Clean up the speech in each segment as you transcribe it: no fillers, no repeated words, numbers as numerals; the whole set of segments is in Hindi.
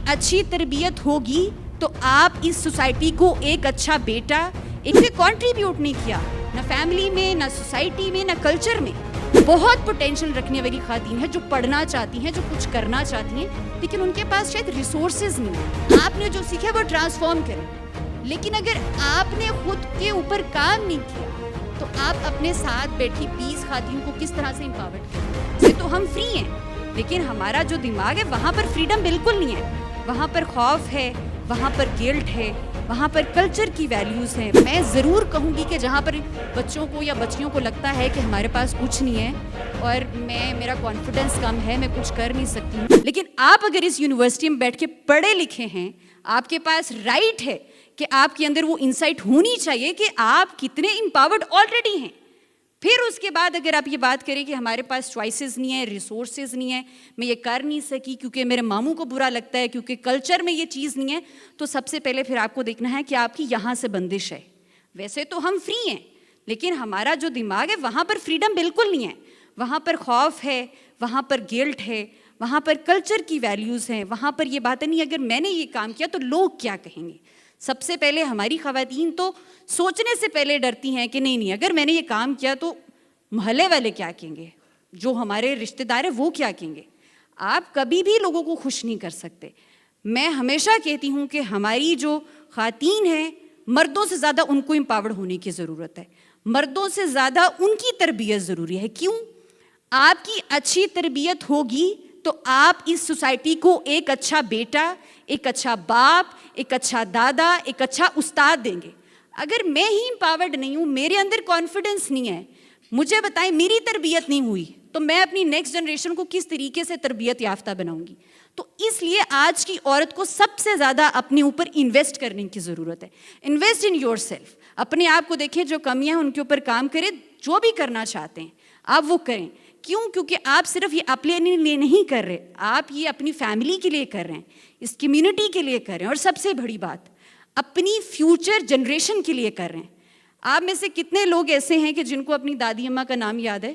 अच्छी तरबियत होगी तो आप इस सोसाइटी को एक अच्छा बेटा एक कंट्रीब्यूट नहीं किया, ना फैमिली में, ना सोसाइटी में, ना कल्चर में। बहुत पोटेंशियल रखने वाली खातून है जो पढ़ना चाहती हैं, जो कुछ करना चाहती हैं, लेकिन उनके पास शायद रिसोर्सेज नहीं है। आपने जो सीखा वो ट्रांसफॉर्म करें, लेकिन अगर आपने खुद के ऊपर काम नहीं किया तो आप अपने साथ बैठी 20 खातून को किस तरह से एम्पावर्ड करें। तो हम फ्री हैं, लेकिन हमारा जो दिमाग है वहाँ पर फ्रीडम बिल्कुल नहीं है। वहाँ पर खौफ है, वहाँ पर गिल्ट है, वहाँ पर कल्चर की वैल्यूज़ हैं। मैं ज़रूर कहूँगी कि जहाँ पर बच्चों को या बच्चियों को लगता है कि हमारे पास कुछ नहीं है और मेरा कॉन्फिडेंस कम है, मैं कुछ कर नहीं सकती हूँ, लेकिन आप अगर इस यूनिवर्सिटी में बैठ के पढ़े लिखे हैं, आपके पास राइट है कि आपके अंदर वो इंसाइट होनी चाहिए कि आप कितने एम्पावर्ड ऑलरेडी हैं। फिर उसके बाद अगर आप ये बात करें कि हमारे पास चॉइसेस नहीं है, रिसोर्सेज नहीं है, मैं ये कर नहीं सकी क्योंकि मेरे मामू को बुरा लगता है, क्योंकि कल्चर में ये चीज़ नहीं है, तो सबसे पहले फिर आपको देखना है कि आपकी यहाँ से बंदिश है। वैसे तो हम फ्री हैं, लेकिन हमारा जो दिमाग है वहाँ पर फ्रीडम बिल्कुल नहीं है। वहाँ पर खौफ है, वहाँ पर गिल्ट है, वहाँ पर कल्चर की वैल्यूज़ हैं, वहाँ पर ये बातें नहीं, अगर मैंने ये काम किया तो लोग क्या कहेंगे। सबसे पहले हमारी ख़वातीन तो सोचने से पहले डरती हैं कि नहीं, अगर मैंने ये काम किया तो मोहल्ले वाले क्या कहेंगे, जो हमारे रिश्तेदार हैं वो क्या कहेंगे। आप कभी भी लोगों को खुश नहीं कर सकते। मैं हमेशा कहती हूँ कि हमारी जो ख़वातीन हैं, मर्दों से ज़्यादा उनको एम्पावर्ड होने की ज़रूरत है, मर्दों से ज़्यादा उनकी तरबियत ज़रूरी है। क्यों? आपकी अच्छी तरबियत होगी तो आप इस सोसाइटी को एक अच्छा बेटा, एक अच्छा बाप, एक अच्छा दादा, एक अच्छा उस्ताद देंगे। अगर मैं ही एम्पावर्ड नहीं हूँ, मेरे अंदर कॉन्फिडेंस नहीं है, मुझे बताएं मेरी तरबियत नहीं हुई तो मैं अपनी नेक्स्ट जनरेशन को किस तरीके से तरबियत याफ्ता बनाऊंगी। तो इसलिए आज की औरत को सबसे ज़्यादा अपने ऊपर इन्वेस्ट करने की ज़रूरत है। Invest in your self. अपने आप को देखें, जो कमियां हैं उनके ऊपर काम करें, जो भी करना चाहते हैं आप वो करें। क्यों? क्योंकि आप सिर्फ ये अपने लिए नहीं कर रहे, आप ये अपनी फैमिली के लिए कर रहे हैं, इस कम्युनिटी के लिए कर रहे हैं, और सबसे बड़ी बात अपनी फ्यूचर जनरेशन के लिए कर रहे हैं। आप में से कितने लोग ऐसे हैं कि जिनको अपनी दादी अम्मा का नाम याद है,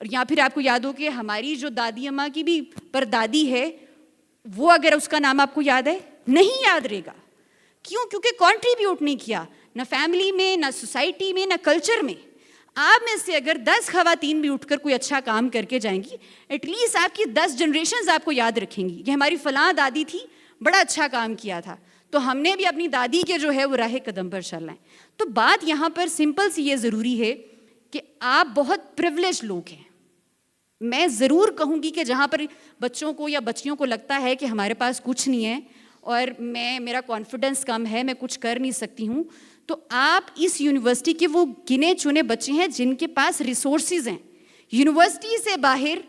और या फिर आपको याद हो कि हमारी जो दादी अम्मा की भी परदादी है वो अगर उसका नाम आपको याद है, नहीं याद रहेगा। क्यों? क्योंकि कंट्रीब्यूट नहीं किया, ना फैमिली में, ना सोसाइटी में, ना कल्चर में। आप में से अगर 10 ख़वातीन भी उठकर कोई अच्छा काम करके जाएंगी, एटलीस्ट आपकी 10 जनरेशन्स आपको याद रखेंगी कि हमारी फ़लाँ दादी थी, बड़ा अच्छा काम किया था, तो हमने भी अपनी दादी के जो है वो राह कदम पर चलना है। तो बात यहाँ पर सिंपल सी ये ज़रूरी है कि आप बहुत प्रिविलेज लोग हैं। मैं ज़रूर कहूँगी कि जहाँ पर बच्चों को या बच्चियों को लगता है कि हमारे पास कुछ नहीं है और मेरा कॉन्फिडेंस कम है, मैं कुछ कर नहीं सकती हूँ, तो आप इस यूनिवर्सिटी के वो गिने चुने बच्चे हैं जिनके पास रिसोर्सेज हैं। यूनिवर्सिटी से बाहर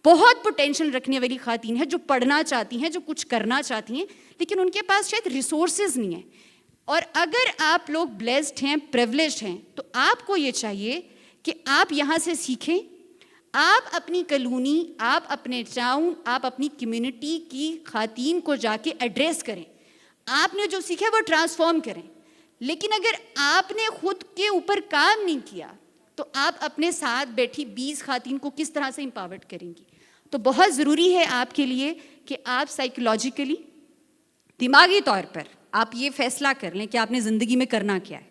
बहुत पोटेंशियल रखने वाली खातून है जो पढ़ना चाहती हैं, जो कुछ करना चाहती हैं, लेकिन उनके पास शायद रिसोर्सेज नहीं है। और अगर आप लोग ब्लेस्ड हैं, प्रिविलेज्ड हैं, तो आपको ये चाहिए कि आप यहाँ से सीखें, आप अपनी कॉलोनी, आप अपने टाउन, आप अपनी कम्युनिटी की खातून को जाके एड्रेस करें। आपने जो सीखा वो ट्रांसफॉर्म करें, लेकिन अगर आपने खुद के ऊपर काम नहीं किया तो आप अपने साथ बैठी 20 खातून को किस तरह से एम्पावर्ड करेंगी। तो बहुत ज़रूरी है आपके लिए कि आप साइकोलॉजिकली, दिमागी तौर पर आप ये फैसला कर लें कि आपने ज़िंदगी में करना क्या है।